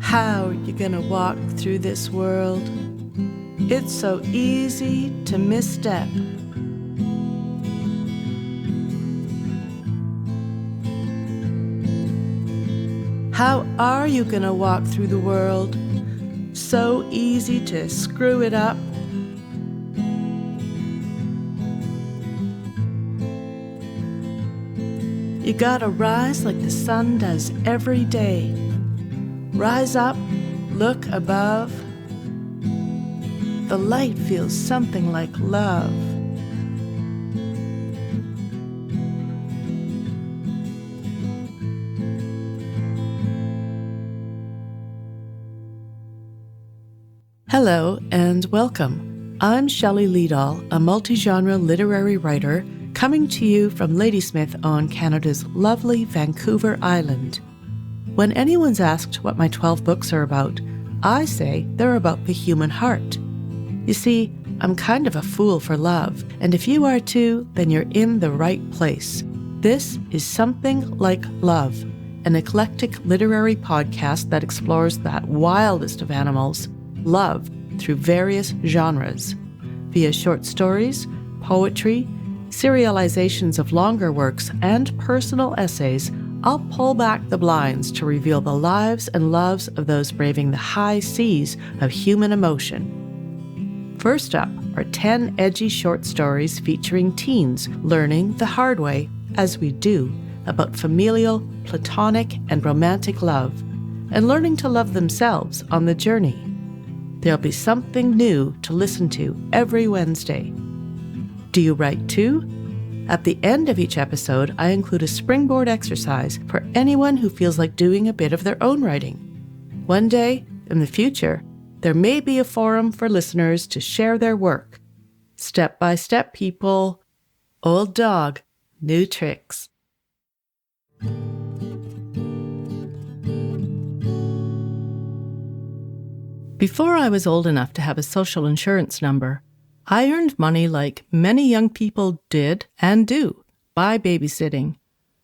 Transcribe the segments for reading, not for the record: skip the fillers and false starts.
How you gonna walk through this world? It's so easy to misstep. How are you gonna walk through the world? So easy to screw it up. You gotta rise like the sun does every day. Rise up, look above. The light feels something like love. Hello and welcome. I'm Shelley Leedahl, a multi-genre literary writer coming to you from Ladysmith on Canada's lovely Vancouver Island. When anyone's asked what my 12 books are about, I say they're about the human heart. You see, I'm kind of a fool for love, and if you are too, then you're in the right place. This is Something Like Love, an eclectic literary podcast that explores that wildest of animals, love, through various genres, via short stories, poetry, serializations of longer works, and personal essays. I'll pull back the blinds to reveal the lives and loves of those braving the high seas of human emotion. First up are 10 edgy short stories featuring teens learning the hard way, as we do, about familial, platonic, and romantic love, and learning to love themselves on the journey. There'll be something new to listen to every Wednesday. Do you write too? At the end of each episode, I include a springboard exercise for anyone who feels like doing a bit of their own writing. One day, in the future, there may be a forum for listeners to share their work. Step by step, people. Old dog, new tricks. Before I was old enough to have a social insurance number, I earned money like many young people did and do by babysitting.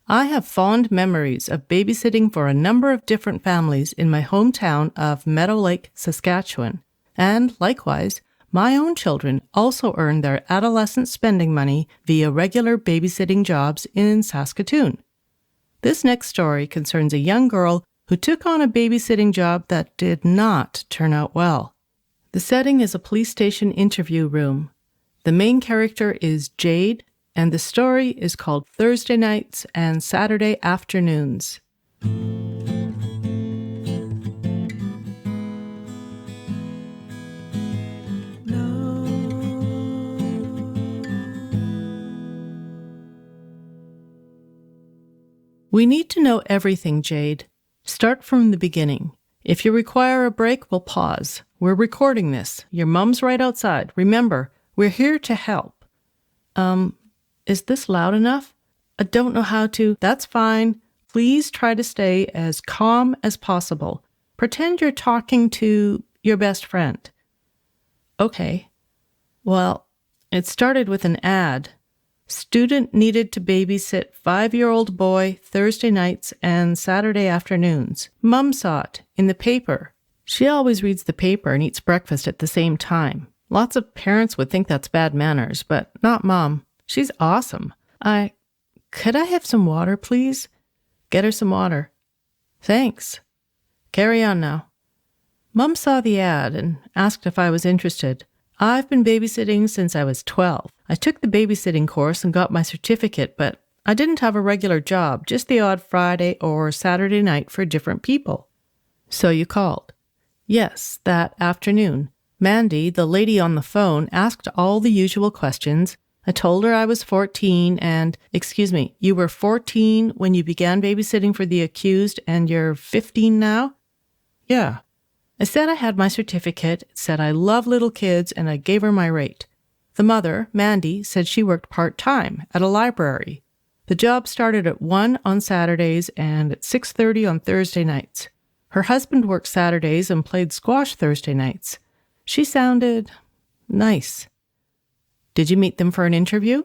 I have fond memories of babysitting for a number of different families in my hometown of Meadow Lake, Saskatchewan. And likewise, my own children also earned their adolescent spending money via regular babysitting jobs in Saskatoon. This next story concerns a young girl who took on a babysitting job that did not turn out well. The setting is a police station interview room. The main character is Jade, and the story is called Thursday Nights and Saturday Afternoons. We need to know everything, Jade. Start from the beginning. If you require a break, we'll pause. We're recording this. Your mom's right outside. Remember, we're here to help. Is this loud enough? I don't know how to. That's fine. Please try to stay as calm as possible. Pretend you're talking to your best friend. Okay. Well, it started with an ad. Student needed to babysit 5-year-old boy Thursday nights and Saturday afternoons. Mum saw it in the paper. She always reads the paper and eats breakfast at the same time. Lots of parents would think that's bad manners, but not Mom. She's awesome. Could I have some water, please? Get her some water. Thanks. Carry on now. Mum saw the ad and asked if I was interested. I've been babysitting since I was 12. I took the babysitting course and got my certificate, but I didn't have a regular job, just the odd Friday or Saturday night for different people. So you called. Yes, that afternoon. Mandy, the lady on the phone, asked all the usual questions. I told her I was 14 and, excuse me, you were 14 when you began babysitting for the accused and you're 15 now? Yeah. I said I had my certificate, said I love little kids, and I gave her my rate. The mother, Mandy, said she worked part-time at a library. The job started at 1 on Saturdays and at 6:30 on Thursday nights. Her husband worked Saturdays and played squash Thursday nights. She sounded nice. Did you meet them for an interview?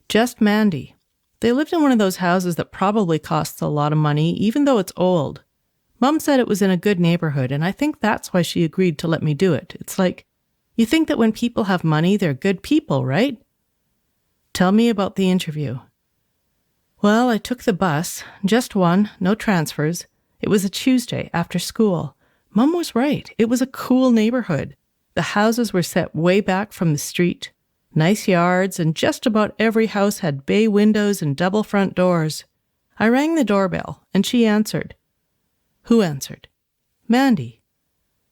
Just Mandy. They lived in one of those houses that probably costs a lot of money, even though it's old. Mom said it was in a good neighborhood, and I think that's why she agreed to let me do it. It's like, you think that when people have money, they're good people, right? Tell me about the interview. Well, I took the bus, just one, no transfers. It was a Tuesday after school. Mom was right. It was a cool neighborhood. The houses were set way back from the street. Nice yards, and just about every house had bay windows and double front doors. I rang the doorbell, and she answered. Who answered? Mandy.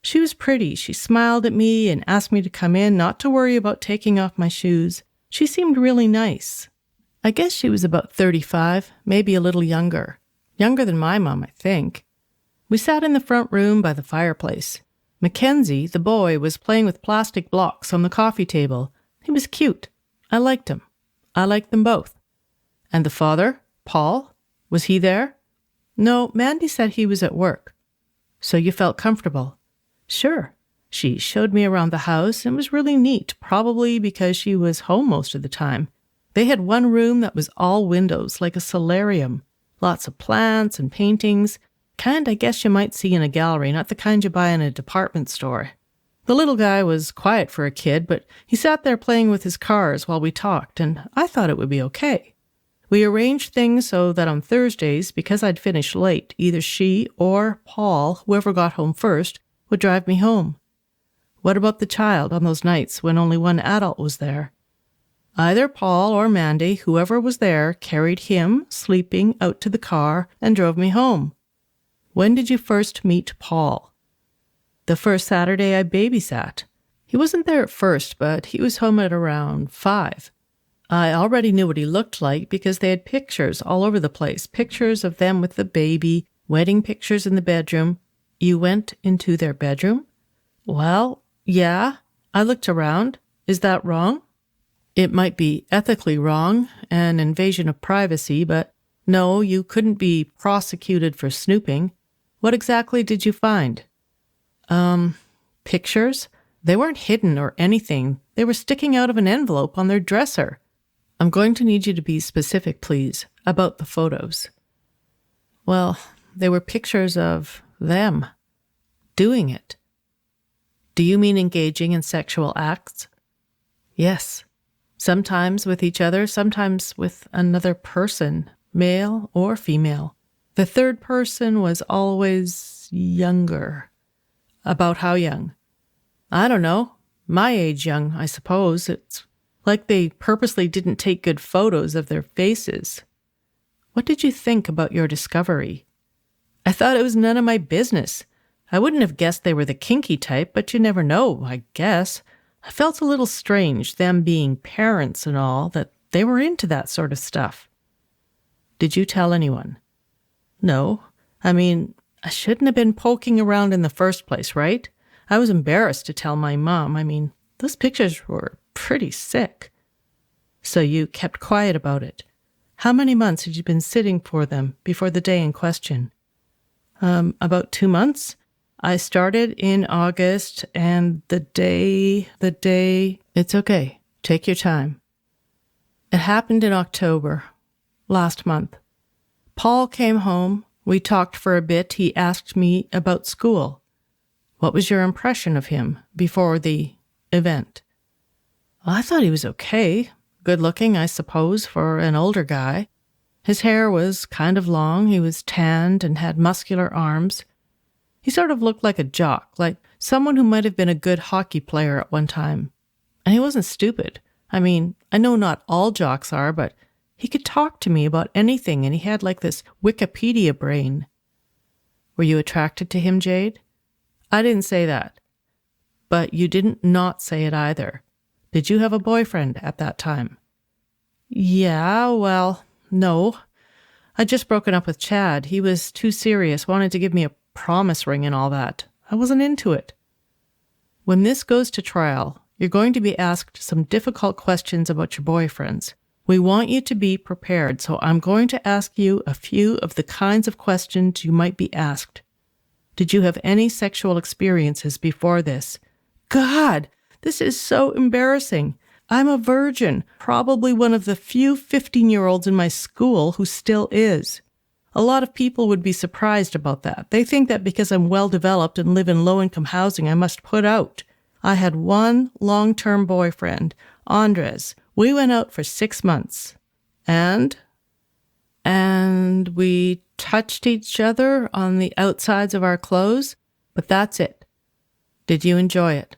She was pretty. She smiled at me and asked me to come in, not to worry about taking off my shoes. She seemed really nice. I guess she was about 35, maybe a little younger. Younger than my mom, I think. We sat in the front room by the fireplace. Mackenzie, the boy, was playing with plastic blocks on the coffee table. He was cute. I liked him. I liked them both. And the father, Paul, was he there? No, Mandy said he was at work. So you felt comfortable? Sure. She showed me around the house and it was really neat, probably because she was home most of the time. They had one room that was all windows, like a solarium. Lots of plants and paintings. Kind I guess you might see in a gallery, not the kind you buy in a department store. The little guy was quiet for a kid, but he sat there playing with his cars while we talked, and I thought it would be okay. We arranged things so that on Thursdays, because I'd finished late, either she or Paul, whoever got home first, would drive me home. What about the child on those nights when only one adult was there? Either Paul or Mandy, whoever was there, carried him, sleeping, out to the car and drove me home. When did you first meet Paul? The first Saturday I babysat. He wasn't there at first, but he was home at around 5. I already knew what he looked like because they had pictures all over the place, pictures of them with the baby, wedding pictures in the bedroom. You went into their bedroom? Well, yeah. I looked around. Is that wrong? It might be ethically wrong, an invasion of privacy, but no, you couldn't be prosecuted for snooping. What exactly did you find? Pictures? They weren't hidden or anything. They were sticking out of an envelope on their dresser. I'm going to need you to be specific, please, about the photos. Well, they were pictures of them doing it. Do you mean engaging in sexual acts? Yes. Sometimes with each other, sometimes with another person, male or female. The third person was always younger. About how young? I don't know. My age young, I suppose. It's like they purposely didn't take good photos of their faces. What did you think about your discovery? I thought it was none of my business. I wouldn't have guessed they were the kinky type, but you never know, I guess. I felt a little strange, them being parents and all, that they were into that sort of stuff. Did you tell anyone? No. I mean, I shouldn't have been poking around in the first place, right? I was embarrassed to tell my mom. I mean, those pictures were pretty sick. So you kept quiet about it. How many months had you been sitting for them before the day in question? About 2 months. I started in August, and the day, it's okay. Take your time. It happened in October, last month. Paul came home. We talked for a bit. He asked me about school. What was your impression of him before the event? Well, I thought he was okay. Good looking, I suppose, for an older guy. His hair was kind of long. He was tanned and had muscular arms. He sort of looked like a jock, like someone who might have been a good hockey player at one time. And he wasn't stupid. I mean, I know not all jocks are, but he could talk to me about anything, and he had like this Wikipedia brain. Were you attracted to him, Jade? I didn't say that. But you didn't not say it either. Did you have a boyfriend at that time? Yeah, well, no. I'd just broken up with Chad. He was too serious, wanted to give me a promise ring and all that. I wasn't into it. When this goes to trial, you're going to be asked some difficult questions about your boyfriends. We want you to be prepared, so I'm going to ask you a few of the kinds of questions you might be asked. Did you have any sexual experiences before this? God, this is so embarrassing. I'm a virgin, probably one of the few 15-year-olds in my school who still is. A lot of people would be surprised about that. They think that because I'm well-developed and live in low-income housing, I must put out. I had one long-term boyfriend, Andres. We went out for 6 months. And we touched each other on the outsides of our clothes, but that's it. Did you enjoy it?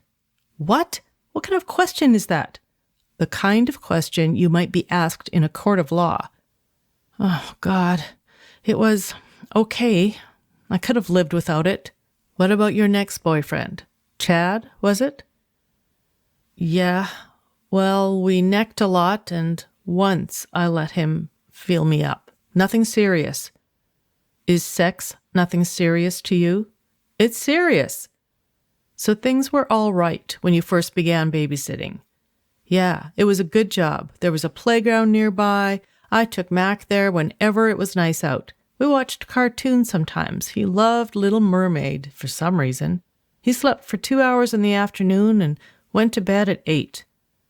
What? What kind of question is that? The kind of question you might be asked in a court of law. Oh, God. It was okay. I could have lived without it. What about your next boyfriend? Chad, was it? Yeah. Well, we necked a lot, and once I let him feel me up. Nothing serious. Is sex nothing serious to you? It's serious. So things were all right when you first began babysitting. Yeah, it was a good job. There was a playground nearby. I took Mac there whenever it was nice out. We watched cartoons sometimes. He loved Little Mermaid for some reason. He slept for 2 hours in the afternoon and went to bed at 8.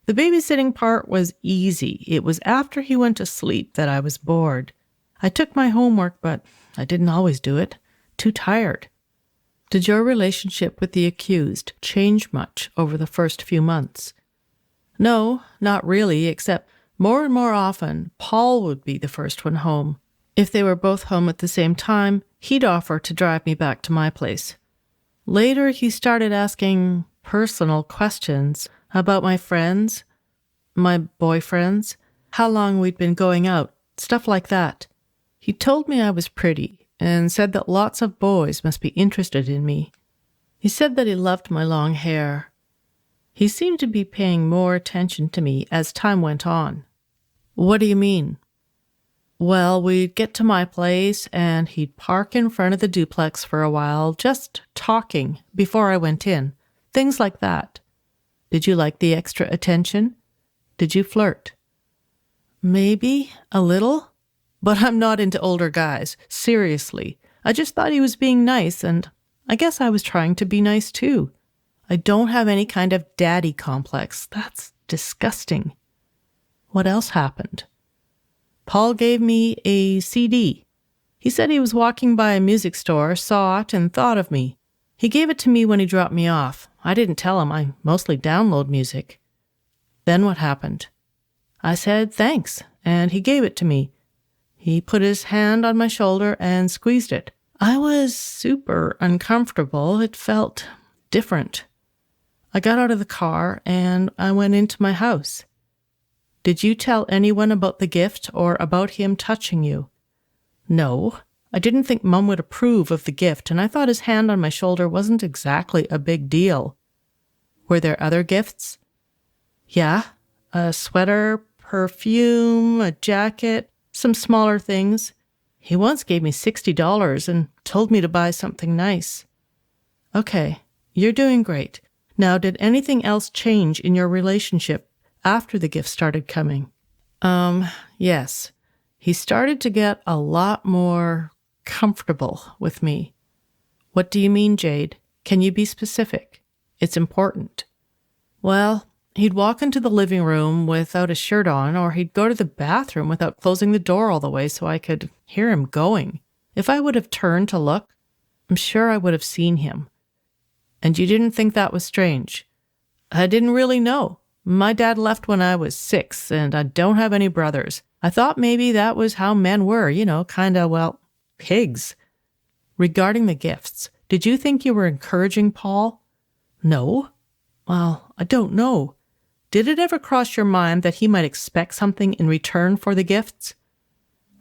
The babysitting part was easy. It was after he went to sleep that I was bored. I took my homework, but I didn't always do it. Too tired. Did your relationship with the accused change much over the first few months? No, not really, except more and more often, Paul would be the first one home. If they were both home at the same time, he'd offer to drive me back to my place. Later, he started asking personal questions about my friends, my boyfriends, how long we'd been going out, stuff like that. He told me I was pretty and said that lots of boys must be interested in me. He said that he loved my long hair. He seemed to be paying more attention to me as time went on. What do you mean? Well, we'd get to my place and he'd park in front of the duplex for a while, just talking before I went in. Things like that. Did you like the extra attention? Did you flirt? Maybe a little, but I'm not into older guys. Seriously. I just thought he was being nice, and I guess I was trying to be nice too. I don't have any kind of daddy complex. That's disgusting. What else happened? Paul gave me a CD. He said he was walking by a music store, saw it, and thought of me. He gave it to me when he dropped me off. I didn't tell him. I mostly download music. Then what happened? I said thanks, and he gave it to me. He put his hand on my shoulder and squeezed it. I was super uncomfortable. It felt different. I got out of the car and I went into my house. Did you tell anyone about the gift or about him touching you? No. I didn't think Mum would approve of the gift, and I thought his hand on my shoulder wasn't exactly a big deal. Were there other gifts? Yeah, a sweater, perfume, a jacket, some smaller things. He once gave me $60 and told me to buy something nice. Okay, you're doing great. Now, did anything else change in your relationship after the gifts started coming? Yes. He started to get a lot more comfortable with me. What do you mean, Jade? Can you be specific? It's important. Well, he'd walk into the living room without a shirt on, or he'd go to the bathroom without closing the door all the way so I could hear him going. If I would have turned to look, I'm sure I would have seen him. And you didn't think that was strange? I didn't really know. My dad left when I was 6, and I don't have any brothers. I thought maybe that was how men were, pigs. Regarding the gifts, did you think you were encouraging Paul? No. Well, I don't know. Did it ever cross your mind that he might expect something in return for the gifts?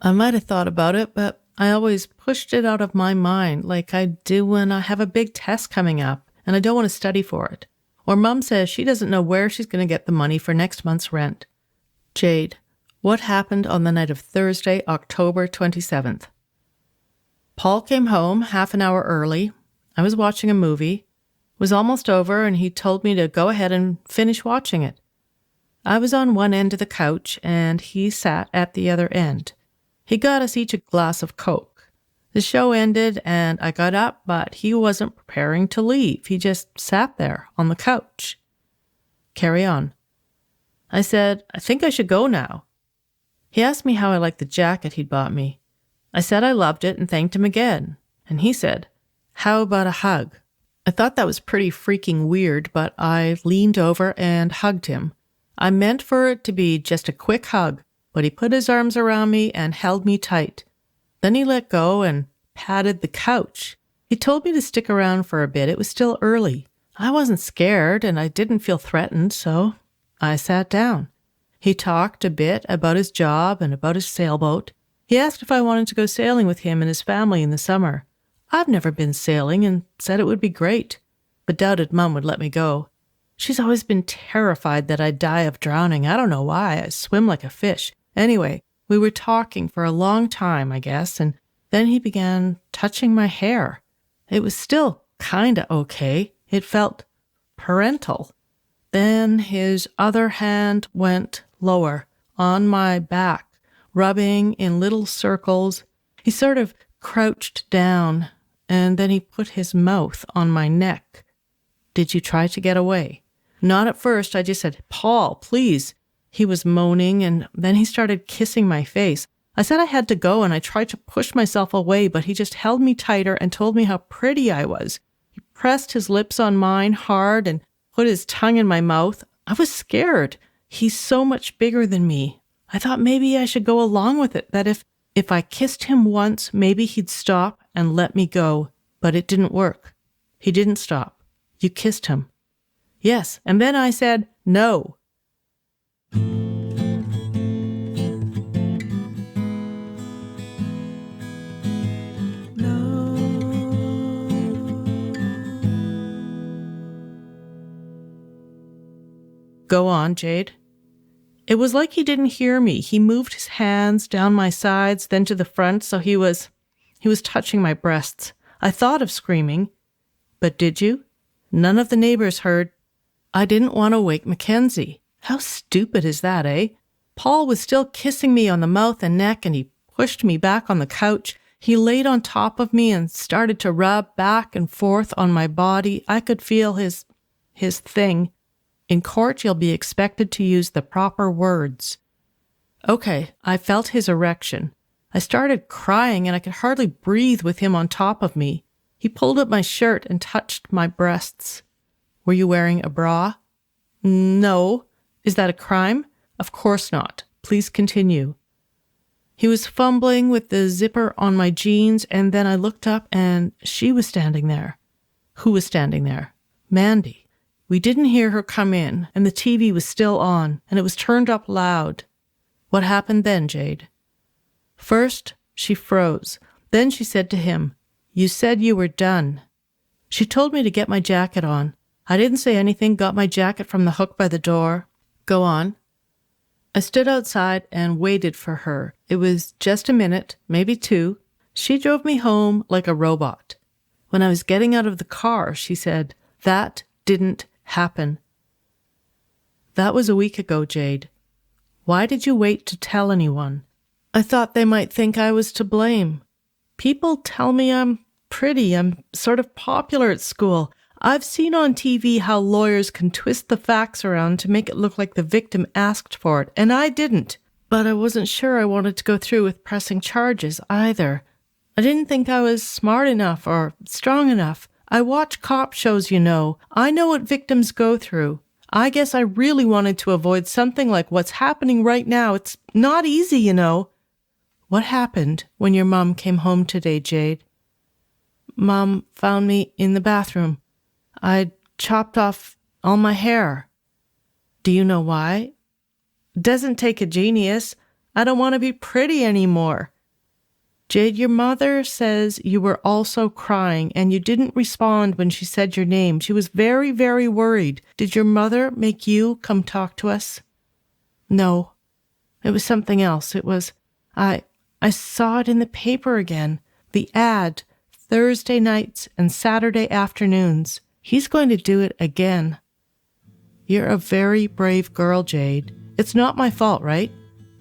I might have thought about it, but I always pushed it out of my mind like I do when I have a big test coming up and I don't want to study for it. Or Mum says she doesn't know where she's going to get the money for next month's rent. Jade, what happened on the night of Thursday, October 27th? Paul came home half an hour early. I was watching a movie. It was almost over, and he told me to go ahead and finish watching it. I was on one end of the couch, and he sat at the other end. He got us each a glass of Coke. The show ended, and I got up, but he wasn't preparing to leave. He just sat there on the couch. Carry on. I said, I think I should go now. He asked me how I liked the jacket he'd bought me. I said I loved it and thanked him again. And he said, "How about a hug?" I thought that was pretty freaking weird, but I leaned over and hugged him. I meant for it to be just a quick hug, but he put his arms around me and held me tight. Then he let go and patted the couch. He told me to stick around for a bit. It was still early. I wasn't scared and I didn't feel threatened, so I sat down. He talked a bit about his job and about his sailboat. He asked if I wanted to go sailing with him and his family in the summer. I've never been sailing and said it would be great, but doubted Mum would let me go. She's always been terrified that I'd die of drowning. I don't know why. I swim like a fish. Anyway, we were talking for a long time, I guess, and then he began touching my hair. It was still kinda okay. It felt parental. Then his other hand went lower, on my back, rubbing in little circles. He sort of crouched down, and then he put his mouth on my neck. "Did you try to get away?" "Not at first. I just said, 'Paul, please.'" He was moaning, and then he started kissing my face. I said I had to go, and I tried to push myself away, but he just held me tighter and told me how pretty I was. He pressed his lips on mine hard and put his tongue in my mouth. I was scared. He's so much bigger than me. I thought maybe I should go along with it, that if I kissed him once, maybe he'd stop and let me go. But it didn't work. He didn't stop. "You kissed him?" "Yes." And then I said, "No." "Go on, Jade." It was like he didn't hear me. He moved his hands down my sides, then to the front, so he was touching my breasts. I thought of screaming. "But did you?" "None of the neighbors heard." I didn't want to wake Mackenzie. How stupid is that, eh? Paul was still kissing me on the mouth and neck, and he pushed me back on the couch. He laid on top of me and started to rub back and forth on my body. I could feel his thing. In court, you'll be expected to use the proper words. Okay, I felt his erection. I started crying and I could hardly breathe with him on top of me. He pulled up my shirt and touched my breasts. "Were you wearing a bra?" "No." "Is that a crime?" "Of course not. Please continue." He was fumbling with the zipper on my jeans, and then I looked up and she was standing there. Who was standing there? Mandy. We didn't hear her come in, and the TV was still on, and it was turned up loud. What happened then, Jade? First, she froze. Then she said to him, "You said you were done." She told me to get my jacket on. I didn't say anything, got my jacket from the hook by the door. "Go on." I stood outside and waited for her. It was just a minute, maybe 2. She drove me home like a robot. When I was getting out of the car, she said, "That didn't happen." That was a week ago, Jade. Why did you wait to tell anyone? I thought they might think I was to blame. People tell me I'm pretty. I'm sort of popular at school. I've seen on TV how lawyers can twist the facts around to make it look like the victim asked for it, and I didn't. But I wasn't sure I wanted to go through with pressing charges either. I didn't think I was smart enough or strong enough. I watch cop shows, you know. I know what victims go through. I guess I really wanted to avoid something like what's happening right now. It's not easy, you know. What happened when your mom came home today, Jade? Mom found me in the bathroom. I'd chopped off all my hair. Do you know why? Doesn't take a genius. I don't want to be pretty anymore. Jade, your mother says you were also crying and you didn't respond when she said your name. She was very, very worried. Did your mother make you come talk to us? No, it was something else. It was, I saw it in the paper again. The ad, Thursday nights and Saturday afternoons. He's going to do it again. You're a very brave girl, Jade. It's not my fault, right?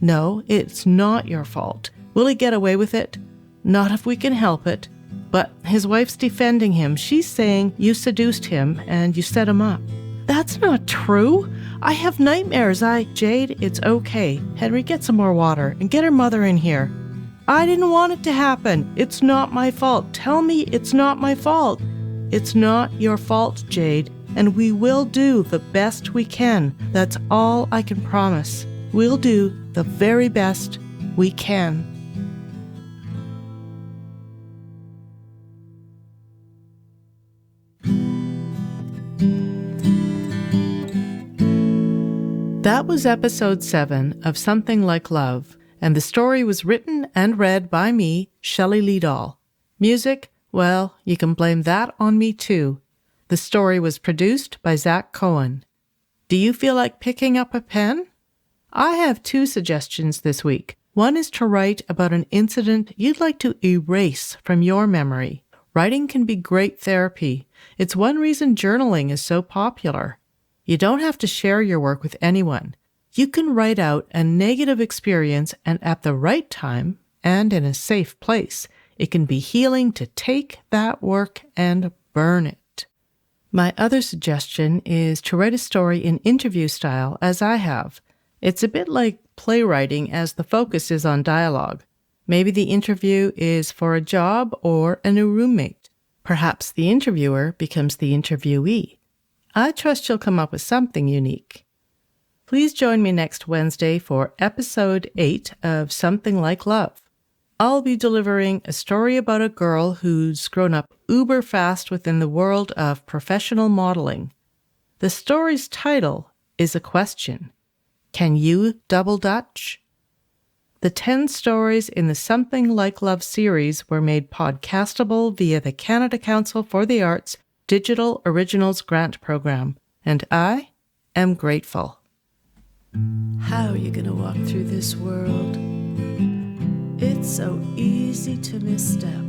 No, it's not your fault. Will he get away with it? Not if we can help it. But his wife's defending him. She's saying you seduced him and you set him up. That's not true. I have nightmares. Jade, it's okay. Henry, get some more water and get her mother in here. I didn't want it to happen. It's not my fault. Tell me it's not my fault. It's not your fault, Jade, and we will do the best we can. That's all I can promise. We'll do the very best we can. That was episode 7 of Something Like Love, and the story was written and read by me, Shelley Leedahl. Music, well, you can blame that on me too. The story was produced by Zak Cohen. Do you feel like picking up a pen? I have 2 suggestions this week. One is to write about an incident you'd like to erase from your memory. Writing can be great therapy. It's one reason journaling is so popular. You don't have to share your work with anyone. You can write out a negative experience, and at the right time and in a safe place, it can be healing to take that work and burn it. My other suggestion is to write a story in interview style, as I have. It's a bit like playwriting, as the focus is on dialogue. Maybe the interview is for a job or a new roommate. Perhaps the interviewer becomes the interviewee. I trust you'll come up with something unique. Please join me next Wednesday for episode 8 of Something Like Love. I'll be delivering a story about a girl who's grown up uber fast within the world of professional modeling. The story's title is a question. Can you double Dutch? The 10 stories in the Something Like Love series were made podcastable via the Canada Council for the Arts Digital Originals Grant Program, and I am grateful. How are you going to walk through this world? It's so easy to misstep.